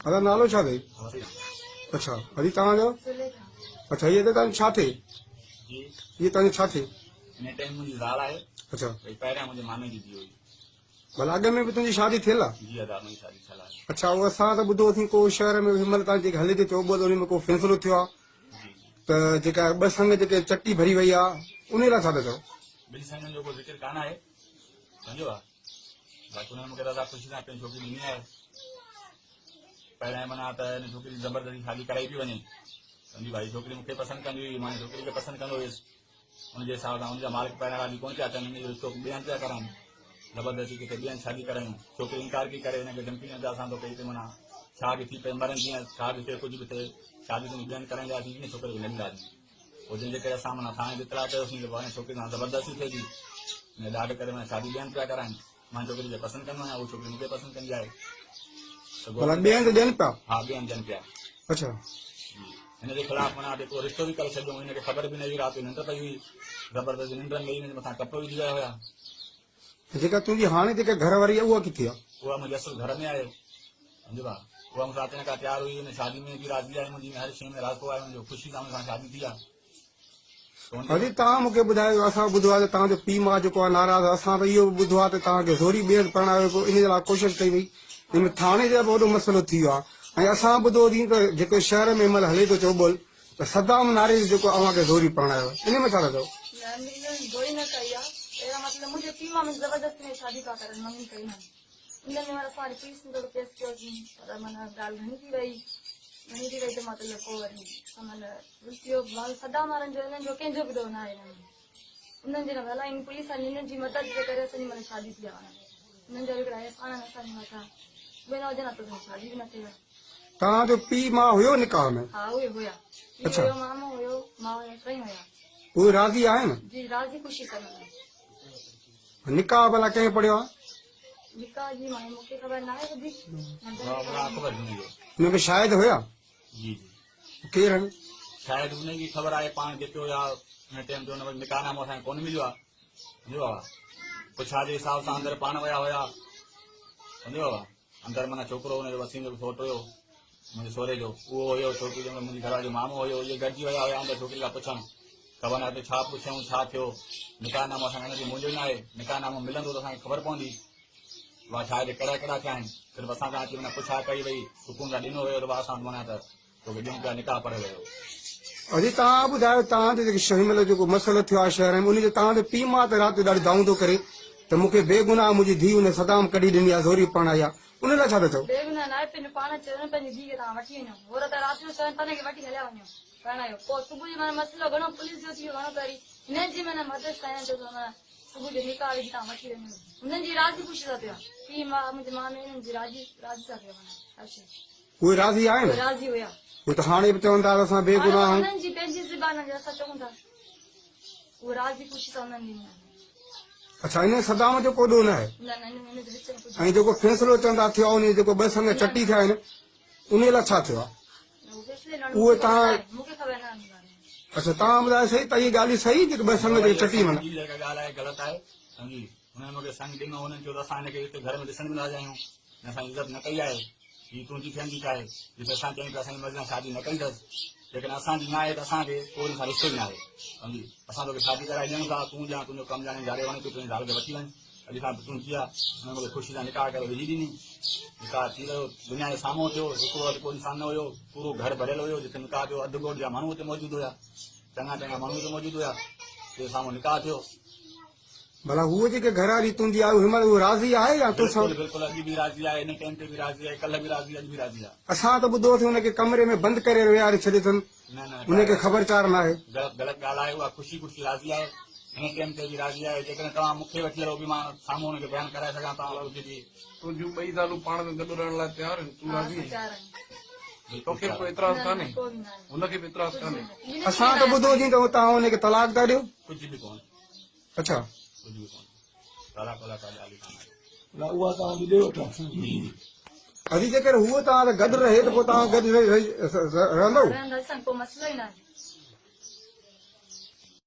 अदा नालो छा थे? अच्छा अजी तव्हांजो? अच्छा ये तो तव्हां छा थे? ये तव्हांजो छा थे? इन टाइम मुंहिंजी ज़ाल आहे। अच्छा भई पहिरियां मुंहिंजे मामे जी धीउ हुई। भला अॻ में बि तुंहिंजी शादी थियल आहे? जी अदा मुंहिंजी शादी थियल आहे। अच्छा उहो असां त ॿुधो अथई को शहर में हिनमहिल तव्हां जेके हले थी चोबल उन में को फ़ैसिलो थियो आहे जी त जेका ॿ संग जेके चटी भरी वई आहे उन लाइ छा था चओ? ॿिनि संगनि जो को ज़िक्र कान आहे सम्झो आहे। बाक़ी हुननि मूंखे ॾाढा ख़ुशी सां पंहिंजी छोकिरी ॾिनी आहे। पहिरियां माना त हिन छोकिरी जी ज़बरदस्ती शादी कराई पई वञे। सम्झी भाई छोकिरी मूंखे पसंदि कंदी हुई, मां छोकिरी खे पसंदि कंदो हुयुसि। हुनजे हिसाब सां हुनजा मालिक पहिरियां राज़ी कोन पिया थियनि, हिन जो रिश्तो ॿियनि पिया कराइनि। ज़बरदस्ती किथे ॿियनि शादी करायूं, छोकिरी इनकार पई करे, हिनखे धमकी ॾींदा असां तो कई ते माना छा बि थी पए मरनि जीअं छा बि थिए कुझु बि थिए शादी तुम ॿियनि कराईंदासीं इन छोकिरे खे लॻंदासीं। पोइ जंहिंजे करे असां माना थाणे ते इतला कयोसीं त हाणे छोकिरी सां ज़बरदस्ती थिए थी, हिन ॾाढे करे माना शादी ॿियनि पिया कराइनि। मां छोकिरी खे पसंदि कंदो आहियां, उहा छोकिरी मूंखे पसंदि कंदी आहे। भला ॿियनि ते ॾियनि पिया? हा ॿियनि ॾियनि पिया। अच्छा हिनजे ख़िलाफ़ माना जेको रिश्तो बि करे छॾियो, हिनखे ख़बर बि न हुई, राति जो निंड पई हुई, ज़बरदस्ती निंड में हिनजे मथां टप विझी विया हुया। जेका तुंहिंजी हाणे जेका घर वारी आहे उहा किथे आहे? उहा मुंहिंजे असुल घर में आहे सम्झो भाउ। उहा मूंसां अचण खां तयारु हुई, हिन शादी में बि राज़ी आहे, मुंहिंजी हर शइ में राज़ो आहे मुंहिंजो, ख़ुशी सां मूंसां शादी थी आहे। अजी तव्हां मूंखे ॿुधायो असां ॿुधो आहे त तव्हांजो पीउ माउ जेको आहे नाराज़ आहे, असां त इहो ॿुधो आहे त तव्हांखे ज़ोरी ॿियनि परणायो पोइ इन जे लाइ कोशिशि कई वई, हिन में थाणे जो बि वॾो मसइलो थी वियो आहे। ऐं असां ॿुधो अथई त जेको शहर में महिल हले थो चोबल त सदाम नारे जेको अव्हांखे ज़ोरी परणायो, इन में छा था चओ? गोरी न कई आहे, अहिड़ा मतिलबु मुंहिंजे पीउ मां मुंहिंजी ज़बरदस्ती में शादी था करनि, मम्मी कई न। इन में वरी असां वरी पुलिस में थोरो केस कयोसीं, पर माना ॻाल्हि घणी थी वई त मतिलबु पोइ वरी माना सदा मारनि जो हिननि जो कंहिंजो बि न आहे। उन्हनि जे भला इन पुलिस हिननि जी मदद जे करे असांजी माना शादी थी आहे। हिननि जा हिकिड़ा अहसान आहिनि असांजे मथां, उहे न हुजनि त शादी बि न थिए। तव्हांजो पीउ माउ हुयो निकाह में? हा उहे हुया, अच्छा मामो हुयो, माउ टई हुया। उहे राज़ी आहिनि? जी राज़ी ख़ुशी सां। निकाह भला कंहिं पढ़ियो आहे? निकाह जी मां मूंखे ख़बर न आहे वधीक। हुनखे शायदि हुया? जी केरु आहिनि? शायदि हुनजी ख़बर आहे, पाण जेके हुया हिन टाइम ते हुन निकाहनामो असांखे कोन मिलियो आहे सम्झो आहे। पुछा जे हिसाब सां अंदरि पाण विया हुया सम्झो आहे। अंदरि माना छोकिरो हुनजो वसीम जो फोटो हुयो मुंहिंजे सोरे जो, उहो हुयो छोकिरी जो मुंहिंजी घर जो मामो हुयो, इहे गॾिजी विया हुया अंदरि छोकिरी खां पुछणु। ख़बर न आहे छा पुछऊं छा थियो, निकाहनामो असांखे हिनजी मुंहिंजो न आहे, निकाहनामो मिलंदो त असांखे ख़बर पवंदी उहा छा आहे कहिड़ा कहिड़ा थिया आहिनि। सिर्फ़ु असां खां अची माना पुछा कई वई, सुकून सां ॾिनो हुयो त असां माना त तोखे ॾियूं पिया निकाह पढ़े वियो। अजी तव्हां ॿुधायो तव्हांजो जेको हिनमहिल जेको मसइलो थियो आहे शहर में, उनजो तव्हांजो पीउ माउ त राति ॾाढी दाऊं थो करे त मूंखे बेगुनाह मुंहिंजी धीउ हुन सदाम कढी ॾिनी आहे, ज़ोरी परणाई आहे, उन लाइ छा था चओ? बेगुनाह न आहे, पंहिंजो पाण चयो पंहिंजी धीउ खे तव्हां वठी वञो, हो त राति जो चवनि तव्हांखे वठी हलिया वञो परणायो। पोइ सुबुह जो माना मसइलो घणो पुलिस जो थी वियो, घणो करी हिननि जी माना मदद सां सुबुह जो निकाह वेठी तव्हां वठी वञो। हुननि जी राज़ी ख़ुशी सां थियो, पीउ माउ मुंहिंजे माउ में हिननि जी राज़ी सां थियो। उहे राज़ी आहिनि? राज़ी हुया। उहे त हाणे बि चवनि था असां बेगुनाह आहियूं। हुननि जी पंहिंजी ज़बान आहे असां चऊं था, उहे राज़ी ख़ुशी सां हुननि ॾिनी आहे। अच्छा इन सदाम जो को ॾोह न आहे? ऐं जेको फ़ैसिलो चवंदा थियो आहे उन जेको ॿ संग चटी थिया आहिनि उन लाइ छा थियो आहे? उहे तव्हां अच्छा तव्हां ॿुधायो सही त इहे ॻाल्हियूं सही जेके ॿ संग जेके चटी माना जेका ॻाल्हि आहे ग़लति आहे सम्झी। हुननि मूंखे संग ॾिनो, हुननि चयो त असां हिनखे हिते घर में ॾिसण बि न आहियूं, असां इज़त न कई आहे, हीअ तुंहिंजी फैमिली आहे, जिते असां चयूं पिया असांजी मर्ज़ी सां शादी न कंदसि, लेकिन असांजी न आहे त असांखे कोई हुन सां रिश्तो ई न आहे सम्झी। असां तोखे शादी कराए ॾियूं था, तूं ॼाण तुंहिंजो कमु ॼाणे जाड़े वञे तूं तुंहिंजी ज़ाल खे वठी वञ, अॼु खां तूं थी आहे। हुन मूंखे ख़ुशी सां निकाह करे विझी ॾिनी, निकाह थी वियो, दुनिया जे साम्हूं थियो, हिकिड़ो अधु को इंसान न हुयो, पूरो घर भरियल हुयो, जिते निकाह थियो अधु ॻोठ जा माण्हू हुते मौजूदु हुया, चङा चङा माण्हू हुते मौजूदु हुया, ते साम्हूं निकाह थियो। भला उहो जेके घर वारी तुंहिंजी आहे हिनमहिल उहो राज़ी आहे या तोसां? बिल्कुलु अॼु बि राज़ी आहे, हिन टाइम ते बि राज़ी आहे, कल्ह बि राज़ी, अॼु बि राज़ी आहे। असां त ॿुधो थियो हुनखे कमरे में बंदि करे विहारे छॾे अथनि, हुनखे ख़बरचार न आहे। ग़लति ॻाल्हि आहे, उहा ख़ुशी ख़ुशी राज़ी आहे, हिन टाइम ते बि राज़ी आहे। जेकॾहिं तव्हां मूंखे वठी हलो बि मां साम्हूं हुनखे बयानु कराए सघां तव्हां तुंहिंजूं ॿई ज़ालूं पाण में गॾु रहण लाइ तयारु आहिनि, तूं राज़ी आहीं, तोखे कोई एतिराज़ कान्हे, हुनखे बि एतिराज़ कान्हे। असां त ॿुधो थी त तव्हां हुनखे तलाक था ॾियो? कुझु बि कोन। अच्छा कुझु बि कोन, तलाक वलाक वारी ॻाल्हि कान्हे। उहा तव्हां ॾियो अॼु जेकर हूअ तव्हां गॾु रहे त पोइ तव्हां गॾु रहंदव? को मसइलो ई न आहे।